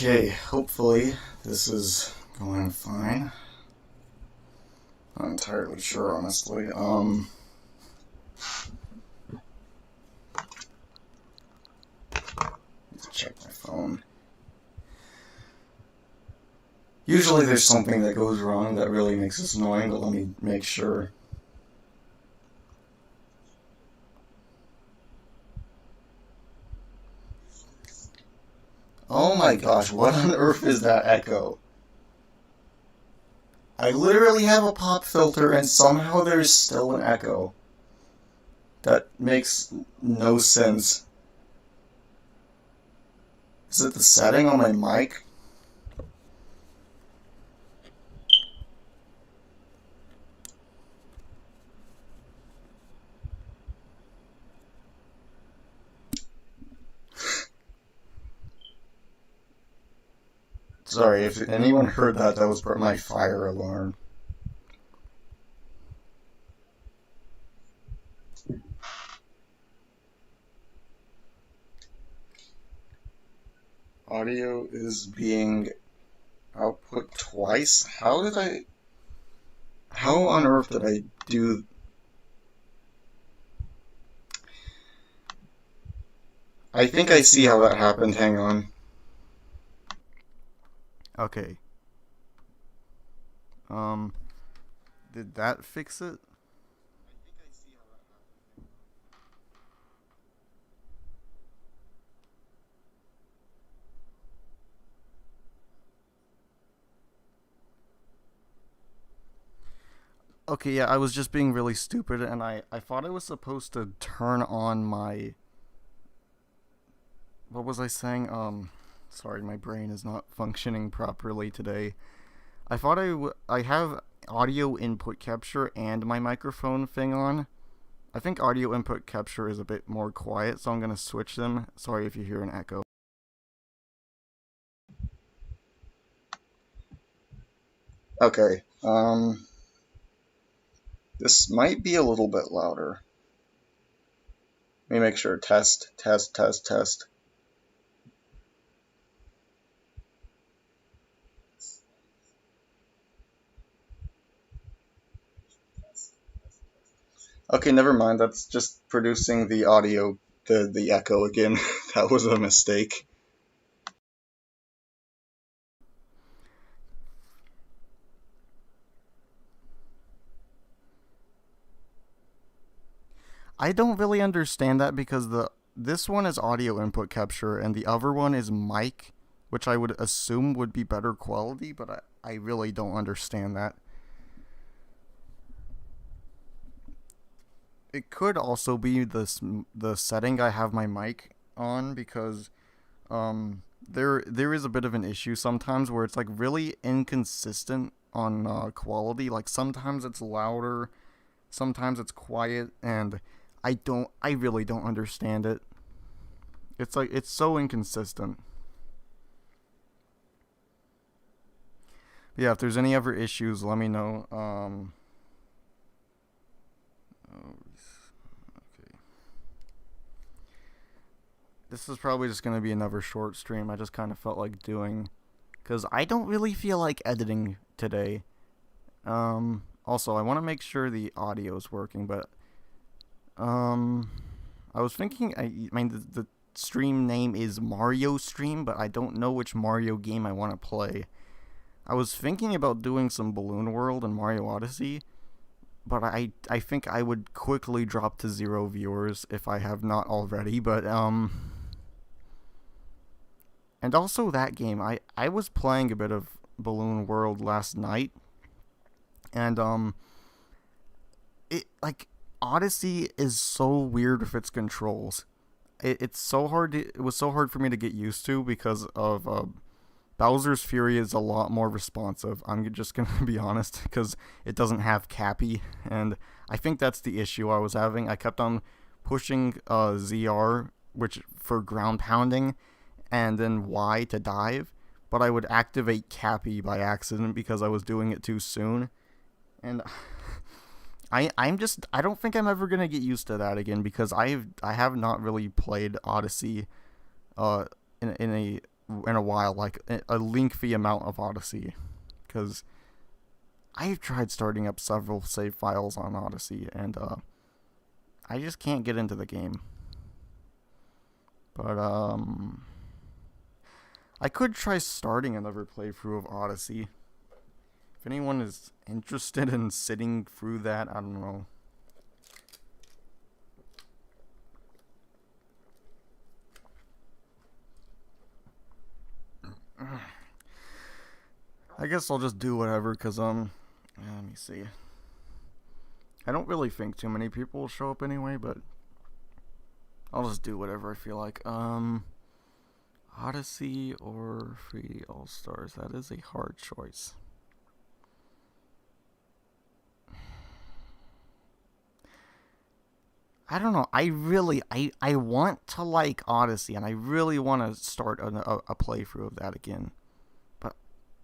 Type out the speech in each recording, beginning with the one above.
Okay, hopefully this is going fine. Not entirely sure, honestly. Let's check my phone. Usually there's something that goes wrong that really makes this annoying, but let me make sure. Oh my gosh, what on earth is that echo? I literally have a pop filter and somehow there's still an echo. That makes no sense. Is it the setting on my mic? Sorry, if anyone heard that, that was my fire alarm. Audio is being output twice? How on earth did I do... I think I see how that happened, hang on. Okay. Did that fix it? Okay, yeah, I was just being really stupid, and I thought I was supposed to turn on my... What was I saying? Sorry, my brain is not functioning properly today. I thought I have audio input capture and my microphone thing on. I think audio input capture is a bit more quiet, so I'm going to switch them. Sorry if you hear an echo. Okay, this might be a little bit louder. Let me make sure. Test, test, test, test. Okay, never mind. That's just producing the audio, the echo again. That was a mistake. I don't really understand that because this one is audio input capture and the other one is mic, which I would assume would be better quality, but I really don't understand that. It could also be the setting I have my mic on because there is a bit of an issue sometimes where it's like really inconsistent on quality. Like sometimes it's louder, sometimes it's quiet, and I really don't understand it. It's like it's so inconsistent. Yeah, if there's any other issues, let me know. Oh, okay. This is probably just gonna be another short stream. I just kind of felt like doing, cause I don't really feel like editing today. Also, I want to make sure the audio is working, but I was thinking. I mean, the stream name is Mario Stream, but I don't know which Mario game I want to play. I was thinking about doing some Balloon World and Mario Odyssey, but I think I would quickly drop to 0 viewers if I have not already. But and also that game, I was playing a bit of Balloon World last night, and it like Odyssey is so weird with its controls. It's so hard. It was so hard for me to get used to because of Bowser's Fury is a lot more responsive. I'm just gonna be honest because it doesn't have Cappy, and I think that's the issue I was having. I kept on pushing ZR, which for ground pounding, and then Y to dive, but I would activate Cappy by accident because I was doing it too soon, and I don't think I'm ever gonna get used to that again because I have not really played Odyssey in a in a while, like a lengthy amount of Odyssey, because I've tried starting up several save files on Odyssey, and I just can't get into the game. But I could try starting another playthrough of Odyssey. If anyone is interested in sitting through that, I don't know. I guess I'll just do whatever, because, let me see. I don't really think too many people will show up anyway, but I'll just do whatever I feel like. Odyssey or Free All-Stars? That is a hard choice. I don't know. I want to like Odyssey, and I really want to start a playthrough of that again. But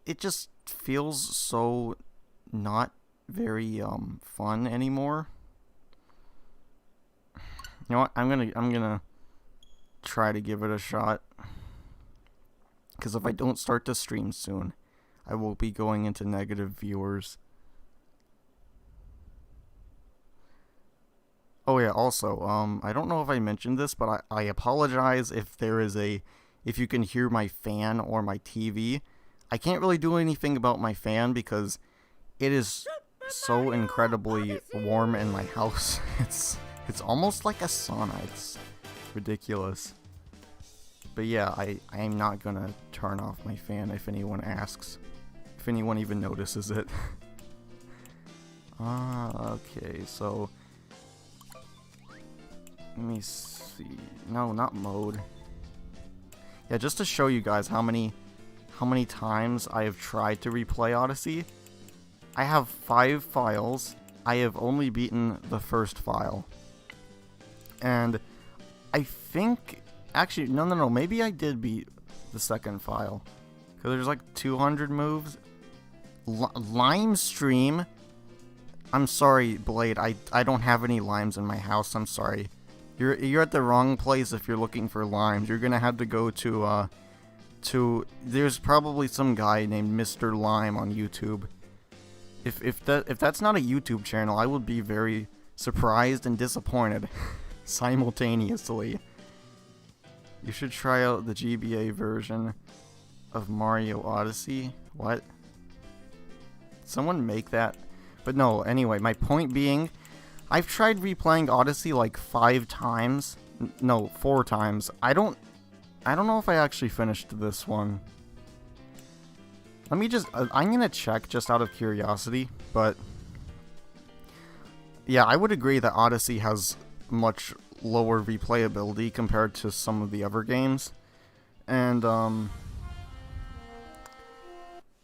it just feels so not very fun anymore. You know what? I'm gonna try to give it a shot. Because if I don't start the stream soon, I will be going into negative viewers. Oh yeah, also, I don't know if I mentioned this, but I apologize if if you can hear my fan or my TV. I can't really do anything about my fan because it is so incredibly warm in my house. It's almost like a sauna. It's ridiculous. But yeah, I am not gonna turn off my fan if anyone asks. If anyone even notices it. Okay, so let me see. No, not mode. Yeah, just to show you guys how many times I have tried to replay Odyssey. I have 5 files. I have only beaten the first file. And I think... Actually, no. Maybe I did beat the second file. Because there's like 200 moves. Lime stream. I'm sorry, Blade. I don't have any limes in my house. I'm sorry. You're at the wrong place if you're looking for limes. You're gonna have to go to there's probably some guy named Mr. Lime on YouTube. If that's not a YouTube channel, I would be very surprised and disappointed simultaneously. You should try out the GBA version of Mario Odyssey. What? Someone make that? But no, anyway, my point being, I've tried replaying Odyssey like 5 times. No, 4 times. I don't know if I actually finished this one. Let me just... I'm gonna check just out of curiosity, but... Yeah, I would agree that Odyssey has much lower replayability compared to some of the other games. And, let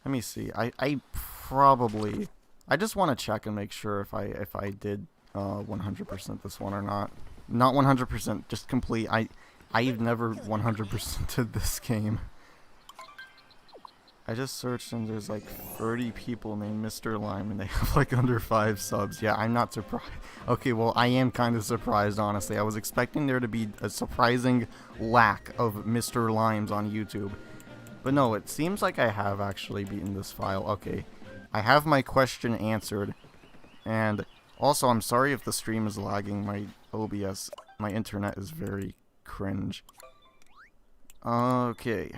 me see. I probably... I just want to check and make sure if I did 100% this one or not. Not 100%, just complete. I've never 100%ed this game. I just searched and there's like 30 people named Mr. Lime and they have like under 5 subs. Yeah, I'm not surprised. Okay, well, I am kind of surprised, honestly. I was expecting there to be a surprising lack of Mr. Limes on YouTube. But no, it seems like I have actually beaten this file. Okay, I have my question answered. And also, I'm sorry if the stream is lagging. My OBS, my internet is very cringe. Okay.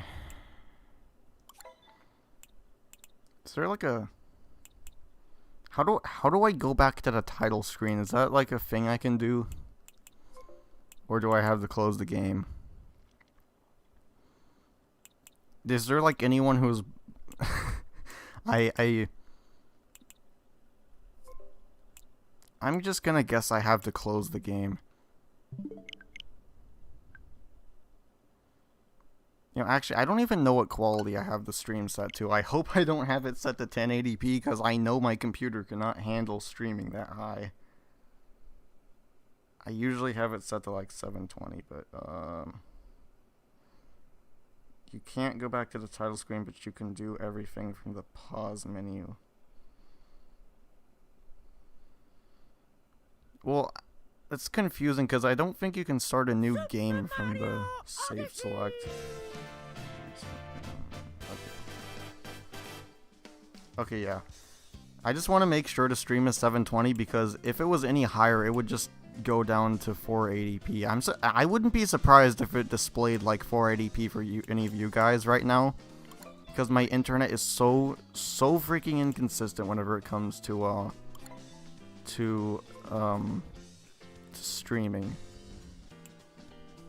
Is there like a... How do I go back to the title screen? Is that like a thing I can do? Or do I have to close the game? Is there like anyone who's... I'm just gonna guess I have to close the game. You know, actually, I don't even know what quality I have the stream set to. I hope I don't have it set to 1080p, because I know my computer cannot handle streaming that high. I usually have it set to like 720, but, you can't go back to the title screen, but you can do everything from the pause menu. Well, it's confusing, because I don't think you can start a new game from the save select. Okay, yeah. I just want to make sure to stream at 720 because if it was any higher, it would just go down to 480p. I wouldn't be surprised if it displayed like 480p for any of you guys right now, because my internet is so freaking inconsistent whenever it comes to streaming.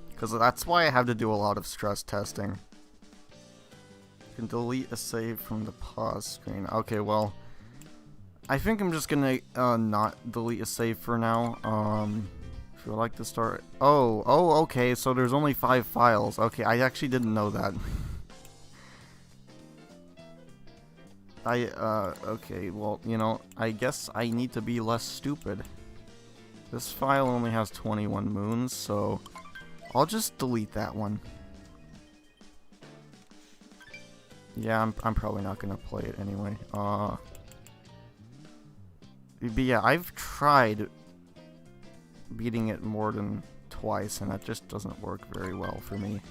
Because that's why I have to do a lot of stress testing. You can delete a save from the pause screen. Okay, well, I think I'm just gonna not delete a save for now. If you would like to start... Oh, okay, so there's only 5 files. Okay, I actually didn't know that. Okay, well, you know, I guess I need to be less stupid. This file only has 21 moons, so I'll just delete that one. Yeah, I'm probably not gonna play it anyway. But yeah, I've tried beating it more than twice, and that just doesn't work very well for me.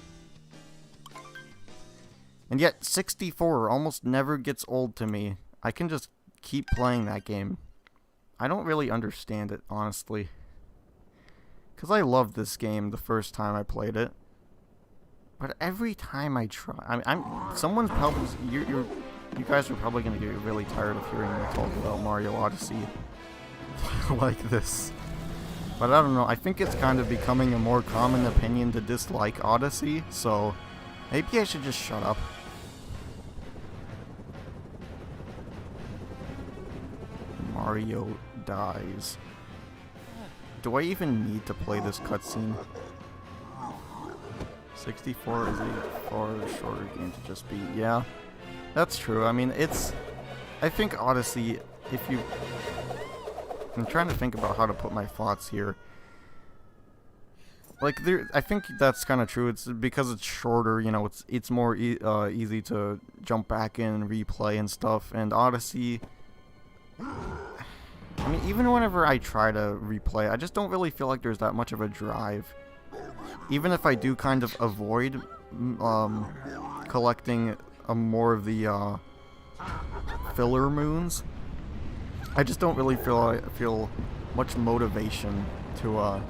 And yet, 64 almost never gets old to me. I can just keep playing that game. I don't really understand it, honestly. Because I loved this game the first time I played it. But every time I try... someone's probably... You guys are probably going to get really tired of hearing me talk about Mario Odyssey like this. But I don't know, I think it's kind of becoming a more common opinion to dislike Odyssey, so maybe I should just shut up. Mario dies. Do I even need to play this cutscene? 64 is a far shorter game to just beat. Yeah, that's true. I mean, I think Odyssey, I'm trying to think about how to put my thoughts here. Like, I think that's kind of true. It's because it's shorter, you know, it's more easy to jump back in and replay and stuff. And Odyssey, I mean, even whenever I try to replay, I just don't really feel like there's that much of a drive. Even if I do kind of avoid collecting more of the filler moons, I just don't really feel much motivation to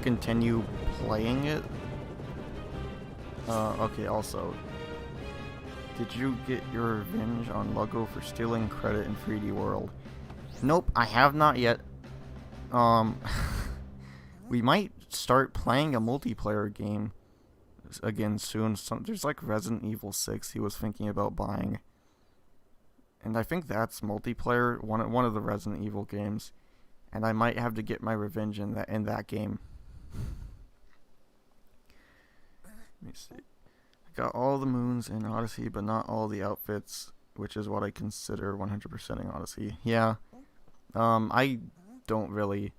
continue playing it. Okay, also, did you get your revenge on Luggo for stealing credit in 3D World? Nope, I have not yet. We might start playing a multiplayer game again soon. There's like Resident Evil 6 he was thinking about buying. And I think that's multiplayer, one of the Resident Evil games. And I might have to get my revenge in that game. Let me see. I got all the moons in Odyssey, but not all the outfits, which is what I consider 100%ing Odyssey. Yeah. I don't really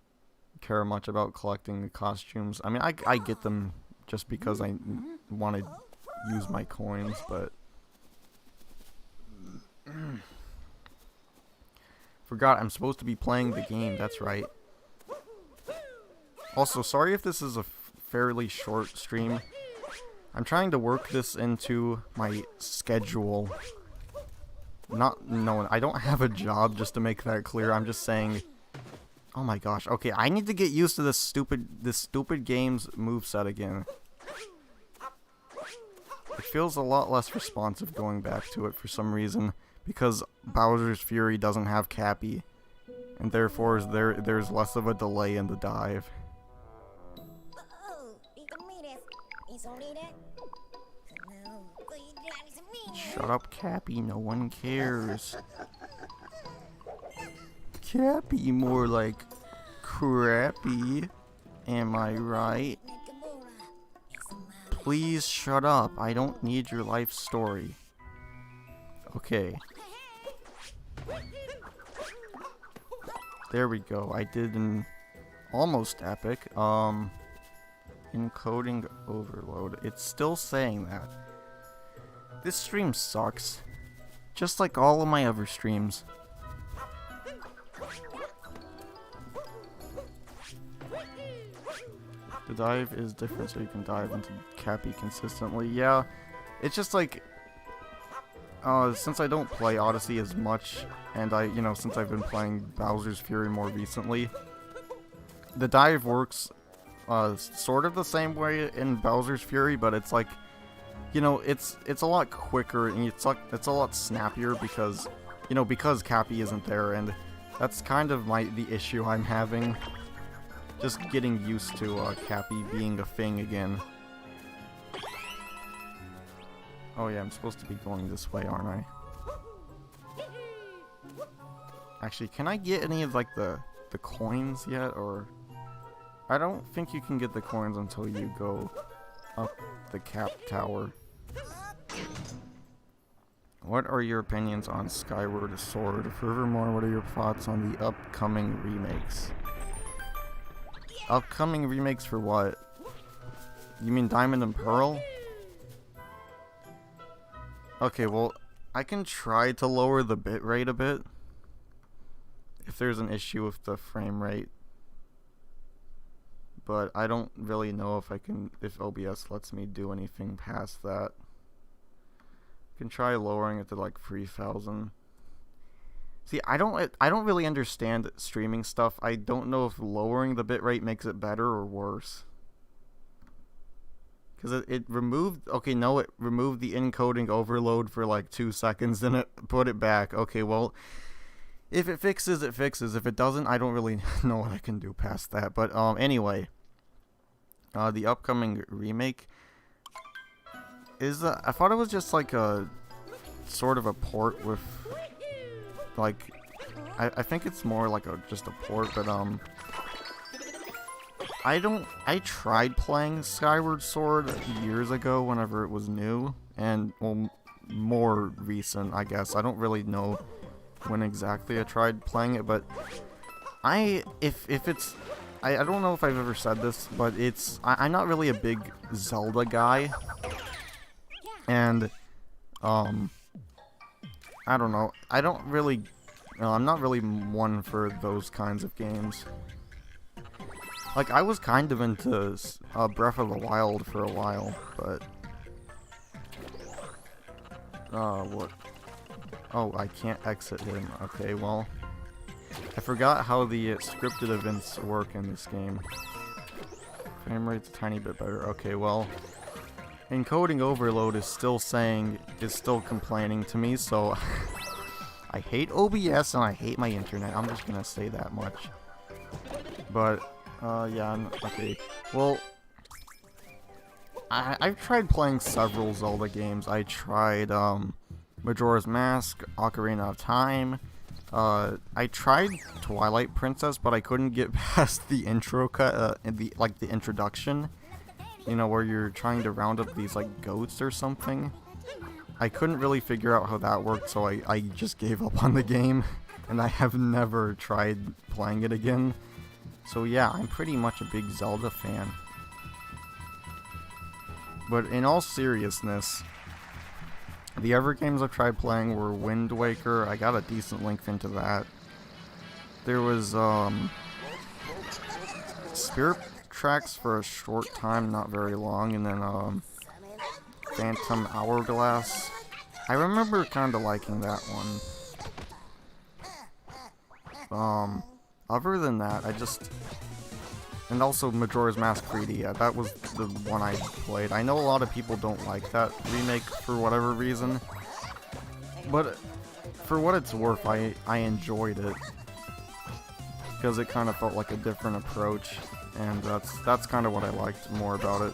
care much about collecting the costumes. I mean, I get them just because I want to use my coins, but... Forgot I'm supposed to be playing the game, that's right. Also, sorry if this is a fairly short stream. I'm trying to work this into my schedule. No, I don't have a job, just to make that clear. I'm just saying... Oh my gosh, okay, I need to get used to this stupid game's moveset again. It feels a lot less responsive going back to it for some reason, because Bowser's Fury doesn't have Cappy, and therefore there's less of a delay in the dive. Shut up, Cappy, no one cares. Cappy, more like crappy. Am I right? Please shut up. I don't need your life story. Okay. There we go. I did an almost epic. Encoding overload. It's still saying that. This stream sucks. Just like all of my other streams. The dive is different, so you can dive into Cappy consistently. Yeah, it's just like... since I don't play Odyssey as much, and since I've been playing Bowser's Fury more recently, the dive works sort of the same way in Bowser's Fury, but it's like, it's a lot quicker and it's a lot snappier because Cappy isn't there, and that's kind of the issue I'm having. Just getting used to Cappy being a thing again. Oh yeah, I'm supposed to be going this way, aren't I? Actually, can I get any of like the coins yet, or I don't think you can get the coins until you go up the cap tower. What are your opinions on Skyward Sword? Furthermore, what are your thoughts on the upcoming remakes? Upcoming remakes for what? You mean Diamond and Pearl? Okay, well, I can try to lower the bitrate a bit if there's an issue with the frame rate. But I don't really know if OBS lets me do anything past that. I can try lowering it to like 3,000. See, I don't really understand streaming stuff. I don't know if lowering the bitrate makes it better or worse. Because it removed... Okay, no, it removed the encoding overload for like 2 seconds, then it put it back. Okay, well, if it fixes, it fixes. If it doesn't, I don't really know what I can do past that. But anyway, the upcoming remake is... I thought it was just like a... sort of a port with... like, I think it's more like just a port, but I tried playing Skyward Sword years ago whenever it was new, and, well, more recent, I guess. I don't really know when exactly I tried playing it, but I don't know if I've ever said this, but I'm not really a big Zelda guy, and, I don't know. I'm not really one for those kinds of games. Like, I was kind of into Breath of the Wild for a while, but... what? Oh, I can't exit him. Okay, well... I forgot how the scripted events work in this game. Frame rate's a tiny bit better. Okay, well... encoding overload is still complaining to me, so... I hate OBS and I hate my internet. I'm just gonna say that much. But, yeah, okay. Well, I've tried playing several Zelda games. I tried, Majora's Mask, Ocarina of Time. I tried Twilight Princess, but I couldn't get past the intro cut, the introduction. You know, where you're trying to round up these, like, goats or something. I couldn't really figure out how that worked, so I just gave up on the game, and I have never tried playing it again. So yeah, I'm pretty much a big Zelda fan. But in all seriousness, the other games I've tried playing were Wind Waker. I got a decent length into that. There was, Spirit Tracks for a short time, not very long, and then, Phantom Hourglass. I remember kind of liking that one. Other than that, and also Majora's Mask 3D, yeah, that was the one I played. I know a lot of people don't like that remake for whatever reason, but for what it's worth, I enjoyed it, because it kind of felt like a different approach, and that's kind of what I liked more about it.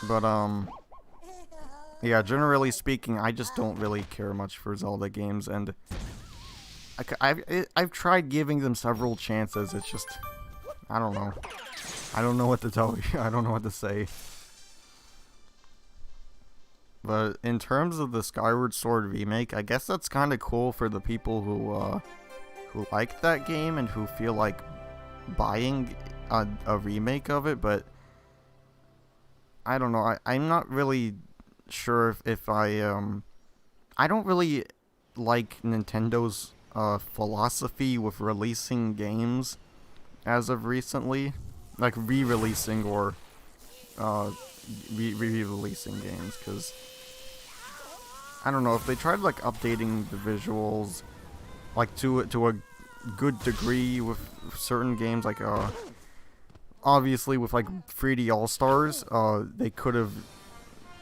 But, yeah, generally speaking, I just don't really care much for Zelda games, and I've tried giving them several chances. It's just, I don't know. I don't know what to tell you. I don't know what to say. But in terms of the Skyward Sword remake, I guess that's kind of cool for the people who like that game and who feel like buying a remake of it, but I don't know. I'm not really sure if I don't really like Nintendo's philosophy with releasing games as of recently, like re-releasing or re-releasing games, because I don't know if they tried like updating the visuals like to a good degree with certain games, like obviously with like 3D All Stars, they could have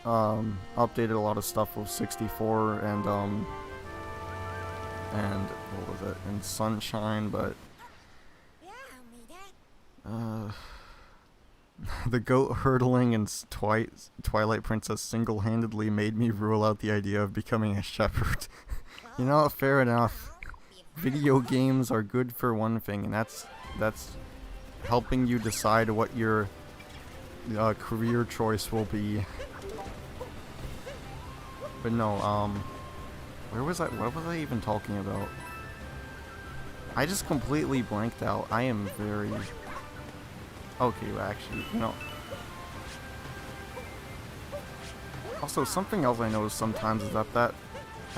updated a lot of stuff with 64 and what was it, and Sunshine, but the goat hurdling in Twilight Princess single-handedly made me rule out the idea of becoming a shepherd. You know, fair enough. Video games are good for one thing, and that's helping you decide what your career choice will be. But no, where was I? What was I even talking about? I just completely blanked out. I am very... Okay, well, actually, you know... Also, something else I notice sometimes is that I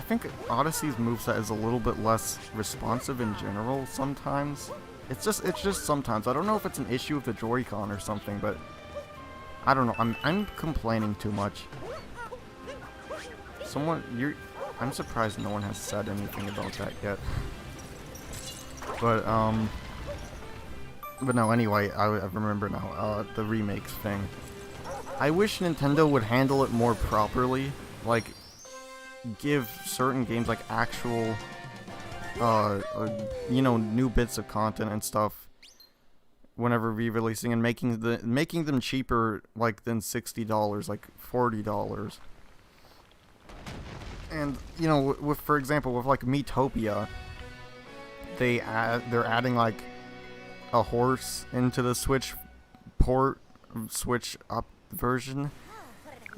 think Odyssey's moveset is a little bit less responsive in general sometimes. It's just sometimes. I don't know if it's an issue with the Joy-Con or something, but... I don't know. I'm complaining too much. I'm surprised no one has said anything about that yet. But no, anyway, I remember now, the remakes thing. I wish Nintendo would handle it more properly, like, give certain games, like, actual, you know, new bits of content and stuff whenever re-releasing, and making them cheaper, like, than $60, like, $40. And, you know, for example, with, like, Miitopia, they're adding like a horse into the Switch up version,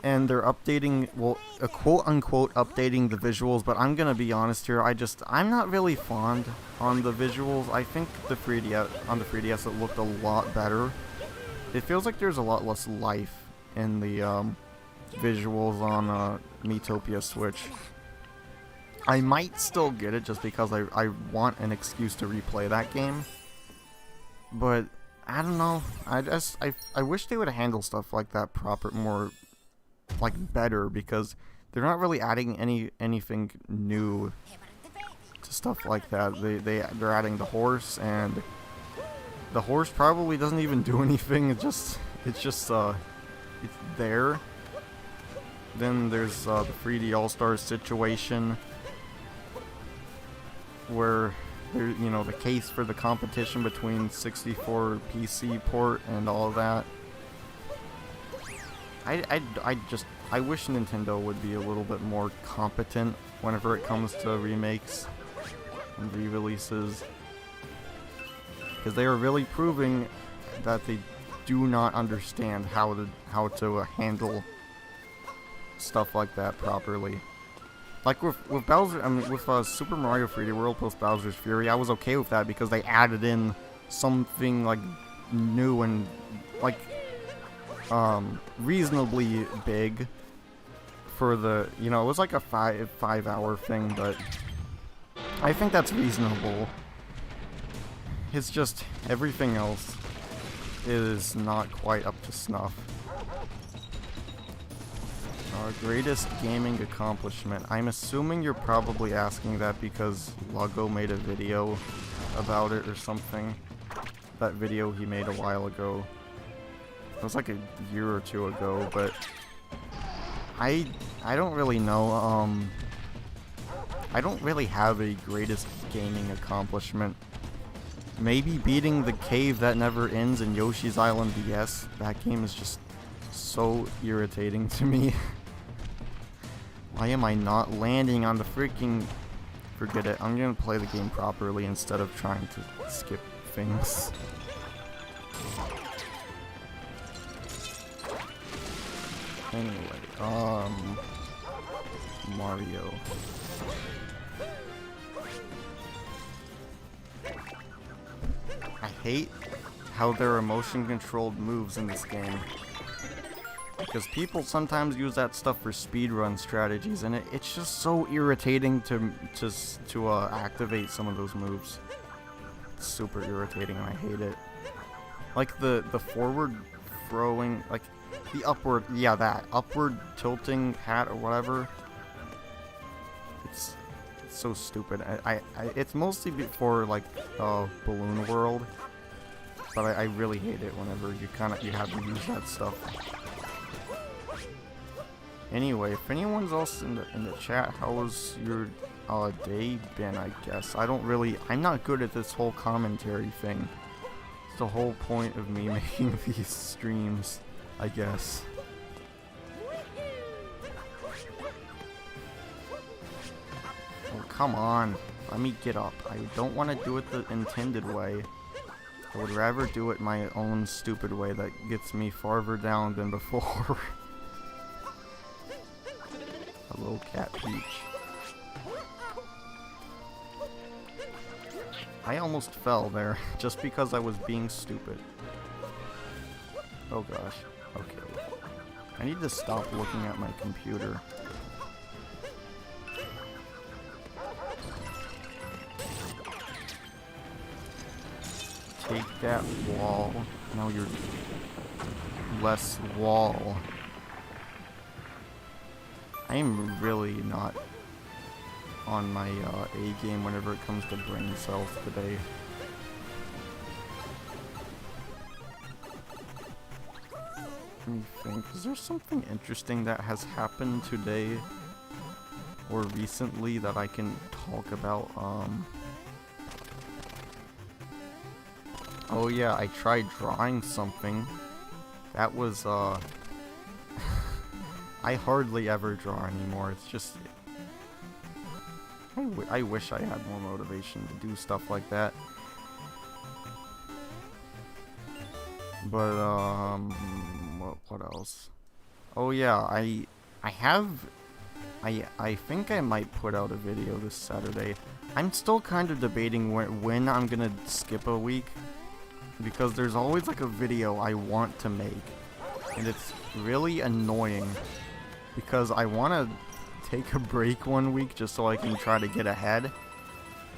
and they're updating, well, a quote-unquote updating the visuals, but I'm gonna be honest here, I'm not really fond on the visuals. I think on the 3DS it looked a lot better. It feels like there's a lot less life in the visuals on Miitopia Switch. I might still get it just because I want an excuse to replay that game. But I don't know. I wish they would handle stuff like that more like better, because they're not really adding anything new to stuff like that. They're adding the horse, and the horse probably doesn't even do anything. It's there. Then there's the 3D All Stars situation, where there, you know, the case for the competition between 64 PC port and all of that. I wish Nintendo would be a little bit more competent whenever it comes to remakes and re-releases, because they are really proving that they do not understand how to handle stuff like that properly. Like with Bowser, with Super Mario 3D World plus Bowser's Fury, I was okay with that because they added in something like new and like reasonably big for the, you know, it was like a 5-hour thing, but I think that's reasonable. It's just everything else is not quite up to snuff. Greatest gaming accomplishment. I'm assuming you're probably asking that because Luggo made a video about it or something. That video he made a while ago. It was like a year or two ago, but I don't really know. I don't really have a greatest gaming accomplishment. Maybe beating the cave that never ends in Yoshi's Island DS. That game is just so irritating to me. Why am I not landing on the freaking... Forget it. I'm gonna play the game properly instead of trying to skip things. Anyway, Mario. I hate how there are motion-controlled moves in this game, because people sometimes use that stuff for speedrun strategies, and it's just so irritating to activate some of those moves. It's super irritating, and I hate it. Like the forward throwing, like The upward, yeah, that upward tilting hat or whatever. It's so stupid. It's mostly for like Balloon World, but I really hate it whenever you have to use that stuff. Anyway, if anyone's else in the chat, how was your day been? I guess I'm not good at this whole commentary thing. It's the whole point of me making these streams, I guess. Oh, come on. Let me get up. I don't want to do it the intended way. I would rather do it my own stupid way that gets me farther down than before. Hello, Cat Peach. I almost fell there, just because I was being stupid. Oh gosh. Okay. I need to stop looking at my computer. Take that wall. Now you're less wall. I am really not on my A game whenever it comes to brain cells today. Let me think. Is there something interesting that has happened today or recently that I can talk about? Oh yeah, I tried drawing something. That was I hardly ever draw anymore. It's just I wish I had more motivation to do stuff like that. But what else? Oh yeah, I think I might put out a video this Saturday. I'm still kind of debating when I'm gonna skip a week, because there's always like a video I want to make, and it's really annoying because I want to take a break one week just so I can try to get ahead,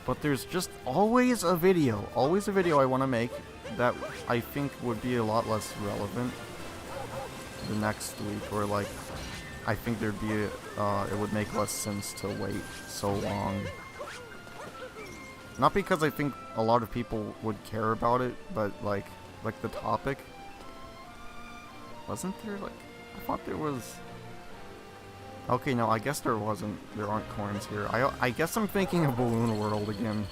but there's just always a video I want to make that I think would be a lot less relevant the next week, or like I think there'd be it would make less sense to wait so long. Not because I think a lot of people would care about it, but like the topic. Wasn't there like, I thought there was. Okay, no, I guess there wasn't. There aren't coins here. I guess I'm thinking of Balloon World again.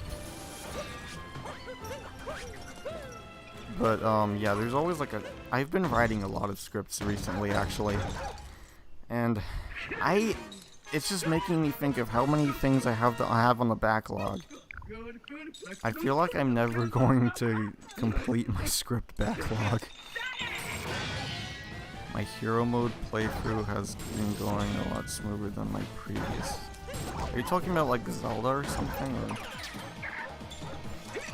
But yeah, there's always like I've been writing a lot of scripts recently, actually, and it's just making me think of how many things I have on the backlog. I feel like I'm never going to complete my script backlog. My hero mode playthrough has been going a lot smoother than my previous. Are you talking about like Zelda or something?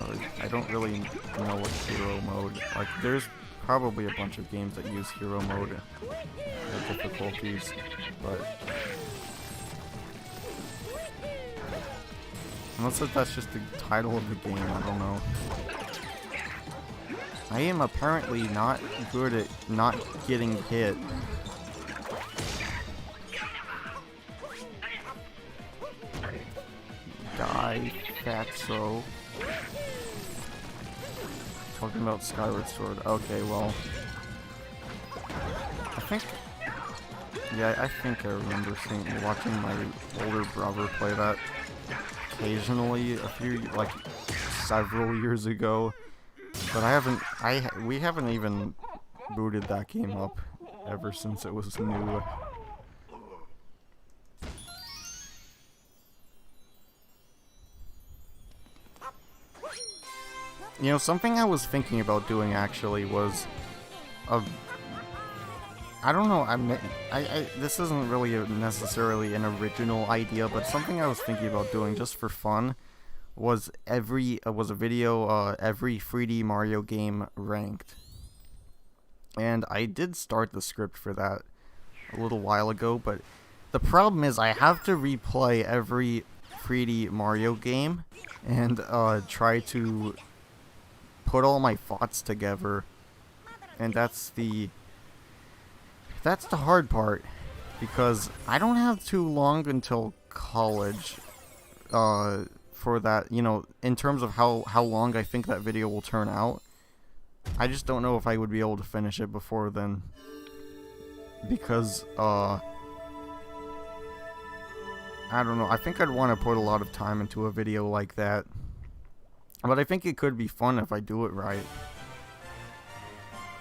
Or I don't really know what hero mode. Like, there's probably a bunch of games that use hero mode difficulties, but unless that's just the title of the game, I don't know. I am apparently not good at not getting hit. Die, fatso. Talking about Skyward Sword. Okay, well. I think I remember watching my older brother play that occasionally several years ago. But we haven't even booted that game up ever since it was new. You know, something I was thinking about doing actually was I don't know, this isn't really necessarily an original idea, but something I was thinking about doing just for fun was a video, every 3D Mario game ranked. And I did start the script for that a little while ago, but the problem is I have to replay every 3D Mario game and try to put all my thoughts together, and that's the that's the hard part, because I don't have too long until college, for that, you know, in terms of how long I think that video will turn out. I just don't know if I would be able to finish it before then, because, I don't know, I think I'd want to put a lot of time into a video like that, but I think it could be fun if I do it right.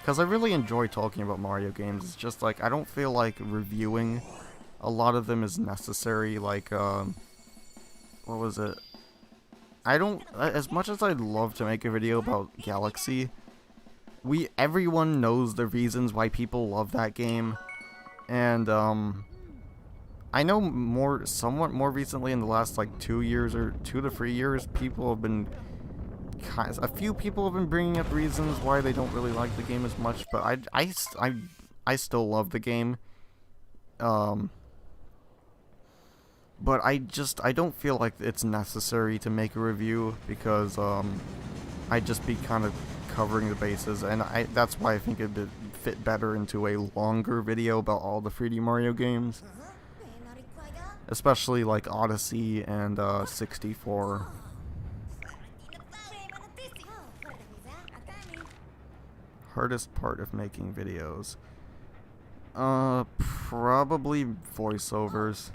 Because I really enjoy talking about Mario games. It's just like, I don't feel like reviewing a lot of them is necessary. Like, what was it? I don't, as much as I'd love to make a video about Galaxy, everyone knows the reasons why people love that game. And, I know somewhat more recently in the last, like, 2 years or 2 to 3 years, a few people have been bringing up reasons why they don't really like the game as much, but I still love the game. But I don't feel like it's necessary to make a review, because I'd just be kind of covering the bases, and that's why I think it'd fit better into a longer video about all the 3D Mario games, especially like Odyssey and 64. Hardest part of making videos. Probably voiceovers.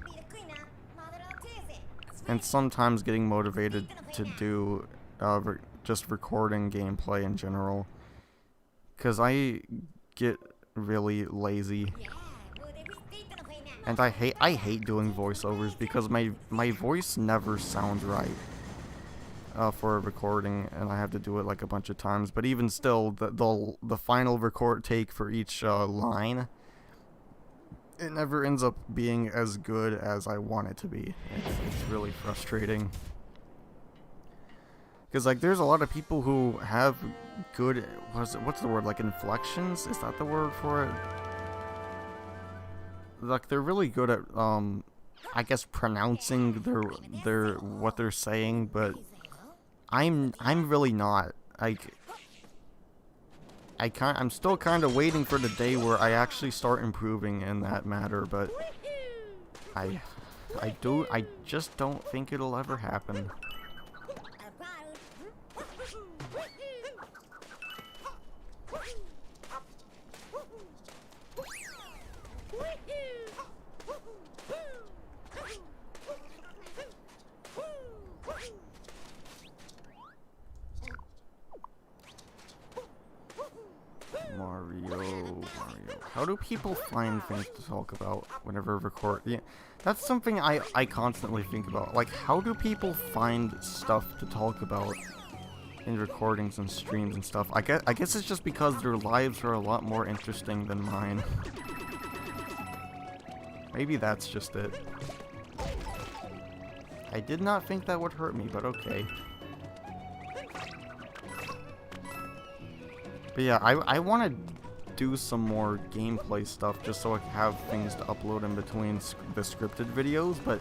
And sometimes getting motivated to do, just recording gameplay in general. Because I get really lazy. And I hate doing voiceovers because my voice never sounds right. For a recording, and I have to do it like a bunch of times, but even still, the final record take for each line, it never ends up being as good as I want it to be. It's really frustrating, because like there's a lot of people who have good, what's the word, like inflections, is that the word for it? Like they're really good at I guess pronouncing their what they're saying, but I'm really not. I'm still kind of waiting for the day where I actually start improving in that matter, but I just don't think it'll ever happen. Mario. How do people find things to talk about whenever record? Yeah, that's something I constantly think about. Like, how do people find stuff to talk about in recordings and streams and stuff? I guess it's just because their lives are a lot more interesting than mine. Maybe that's just it. I did not think that would hurt me, but okay. But yeah, I want to do some more gameplay stuff just so I can have things to upload in between the scripted videos, but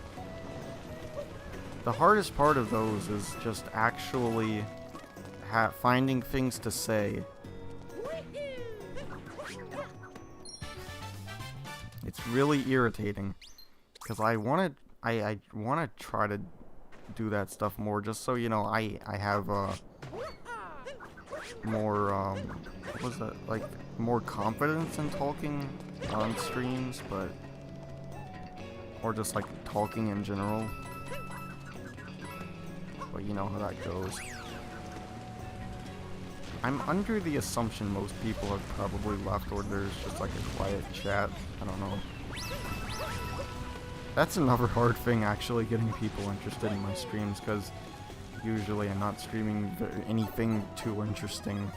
the hardest part of those is just actually finding things to say. It's really irritating, because I want to try to do that stuff more, just so, you know, I have more what was that, like, more confidence in talking on streams, but or just like talking in general. But you know how that goes. I'm under the assumption most people have probably left, or there's just like a quiet chat. I don't know. That's another hard thing, actually, getting people interested in my streams, because usually I'm not streaming anything too interesting.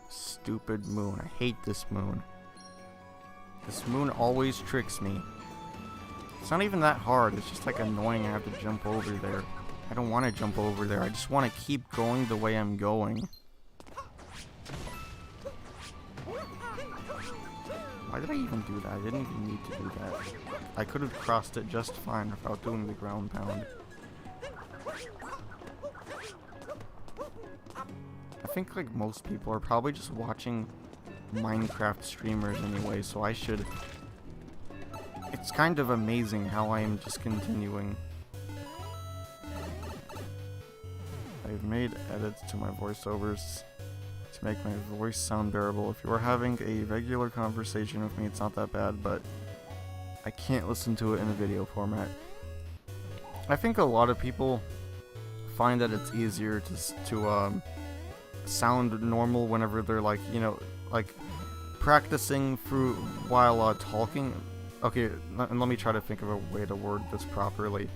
Stupid moon. I hate this moon. This moon always tricks me. It's not even that hard, it's just like annoying I have to jump over there. I don't want to jump over there, I just want to keep going the way I'm going. Why did I even do that? I didn't even need to do that. I could have crossed it just fine without doing the ground pound. I think like most people are probably just watching Minecraft streamers anyway, so I should... It's kind of amazing how I am just continuing. I've made edits to my voiceovers to make my voice sound bearable. If you're having a regular conversation with me, it's not that bad, but I can't listen to it in a video format. I think a lot of people find that it's easier to sound normal whenever they're like, you know, like practicing through while talking. Okay, and let me try to think of a way to word this properly.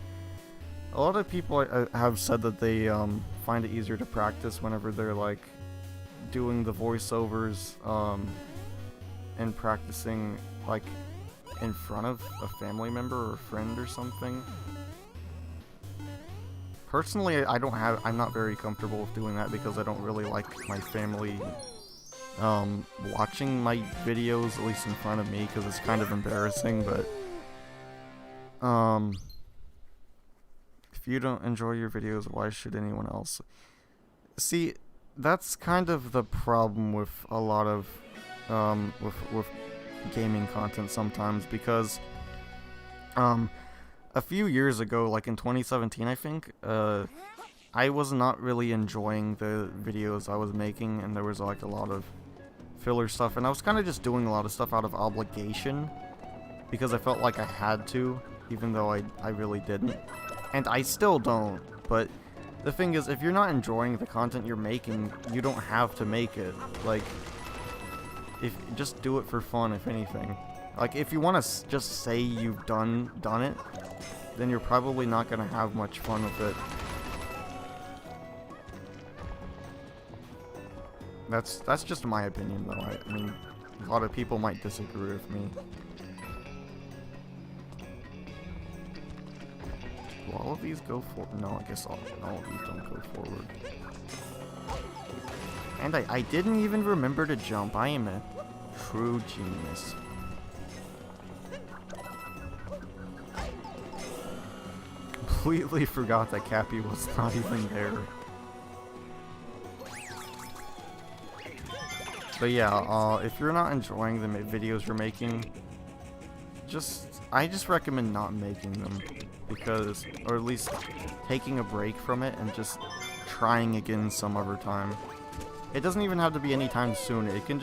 A lot of people have said that they find it easier to practice whenever they're like doing the voiceovers and practicing like in front of a family member or a friend or something. Personally, I'm not very comfortable with doing that because I don't really like my family watching my videos, at least in front of me, because it's kind of embarrassing, but if you don't enjoy your videos, why should anyone else? See, that's kind of the problem with a lot of with gaming content sometimes, because a few years ago, like in 2017 I think, I was not really enjoying the videos I was making, and there was like a lot of filler stuff, and I was kind of just doing a lot of stuff out of obligation because I felt like I had to, even though I really didn't. And I still don't, but the thing is, if you're not enjoying the content you're making, you don't have to make it. Like, just do it for fun, if anything. Like, if you want to just say you've done it, then you're probably not going to have much fun with it. That's just my opinion, though. I mean, a lot of people might disagree with me. Do all of these go forward? No, I guess all of these don't go forward. And I didn't even remember to jump. I am a true genius. Completely forgot that Cappy was not even there. But yeah, if you're not enjoying the videos you're making, I just recommend not making them, because, or at least taking a break from it and just trying again some other time. It doesn't even have to be anytime soon. It can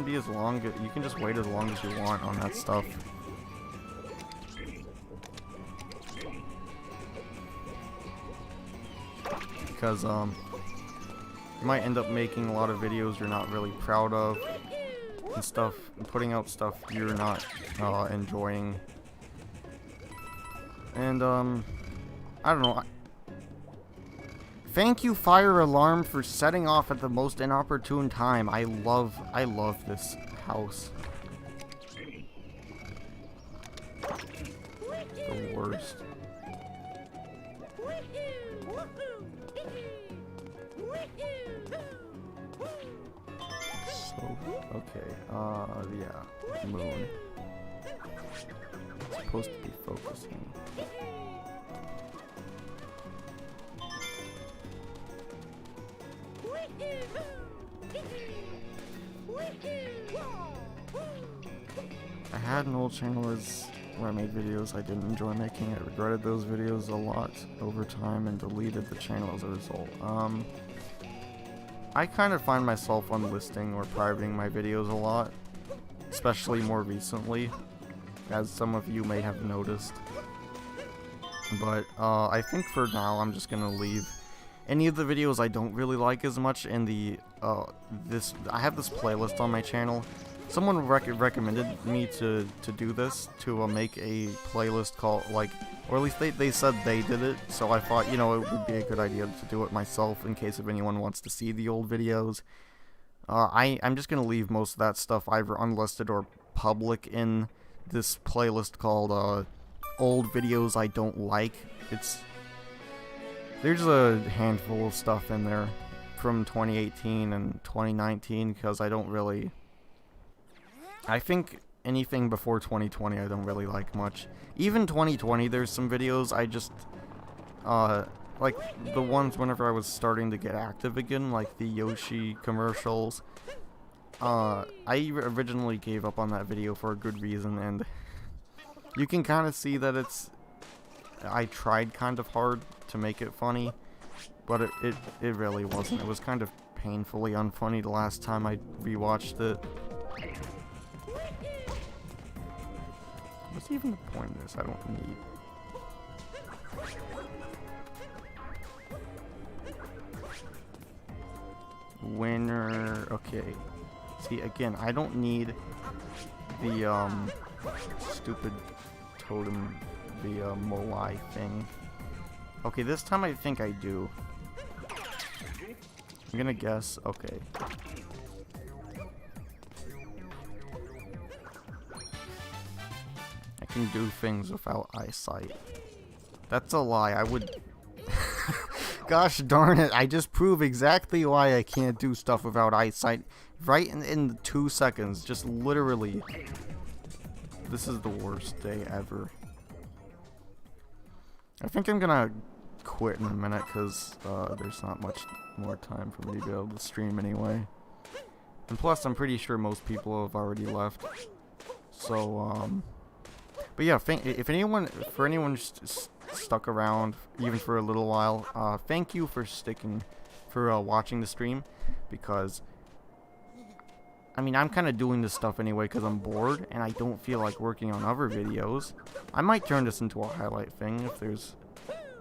be as long, you can just wait as long as you want on that stuff. Because you might end up making a lot of videos you're not really proud of and stuff, and putting out stuff you're not enjoying. And I don't know. Thank you, Fire Alarm, for setting off at the most inopportune time. I love this house. The worst. So, okay, yeah, moon. It's supposed to be focusing. I had an old channel where I made videos I didn't enjoy making. I regretted those videos a lot over time and deleted the channel as a result. I kind of find myself unlisting or privating my videos a lot, especially more recently, as some of you may have noticed. But I think for now I'm just gonna leave any of the videos I don't really like as much in the I have this playlist on my channel. Someone recommended me to do this, to make a playlist called, like, or at least they said they did it, so I thought, you know, it would be a good idea to do it myself in case if anyone wants to see the old videos. I'm just gonna leave most of that stuff either unlisted or public in this playlist called Old Videos I Don't Like. There's a handful of stuff in there from 2018 and 2019 because I think anything before 2020 I don't really like much. Even 2020, there's some videos I just, like the ones whenever I was starting to get active again, like the Yoshi commercials. I originally gave up on that video for a good reason, and you can kind of see that I tried kind of hard to make it funny, but it really wasn't. It was kind of painfully unfunny the last time I rewatched it. What's even the point of this? I don't need. Winner. Okay. See, again, I don't need the stupid totem, the Moai thing. Okay, this time I think I do. I'm gonna guess. Okay. I can do things without eyesight. That's a lie. I would... Gosh darn it, I just proved exactly why I can't do stuff without eyesight. Right in 2 seconds. Just literally. This is the worst day ever. I think I'm gonna quit in a minute because there's not much more time for me to be able to stream anyway. And plus, I'm pretty sure most people have already left. So, but yeah, for anyone stuck around even for a little while, thank you for watching the stream, because I mean, I'm kind of doing this stuff anyway because I'm bored and I don't feel like working on other videos. I might turn this into a highlight thing if there's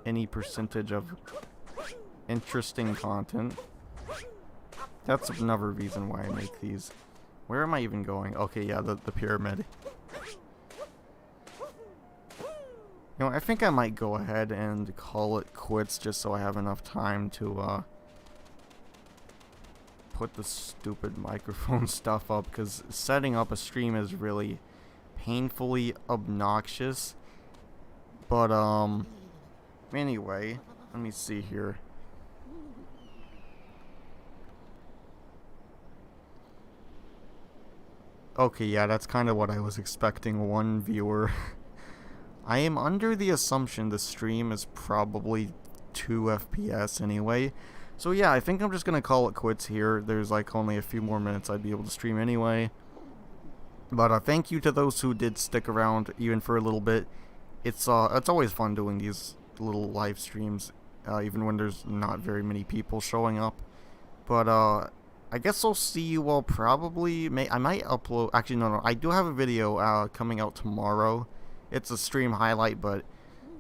any percentage of interesting content. That's another reason why I make these. Where am I even going? Okay, yeah, the pyramid. You know, I think I might go ahead and call it quits just so I have enough time to put the stupid microphone stuff up, because setting up a stream is really painfully obnoxious. But anyway, let me see here. Okay, yeah, that's kind of what I was expecting. One viewer. I am under the assumption the stream is probably 2 FPS anyway. So yeah, I think I'm just gonna call it quits here. There's like only a few more minutes I'd be able to stream anyway. But thank you to those who did stick around even for a little bit. It's always fun doing these little live streams, even when there's not very many people showing up. But I guess I'll see you all probably. I might upload. Actually, no. I do have a video coming out tomorrow. It's a stream highlight, but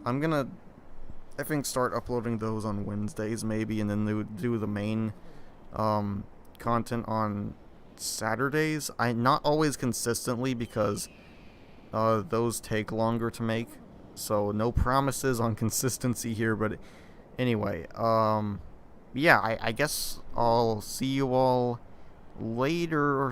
I'm gonna, I think, start uploading those on Wednesdays maybe, and then do the main content on Saturdays. Not always consistently, because those take longer to make, so no promises on consistency here. But anyway, yeah, I guess I'll see you all later, or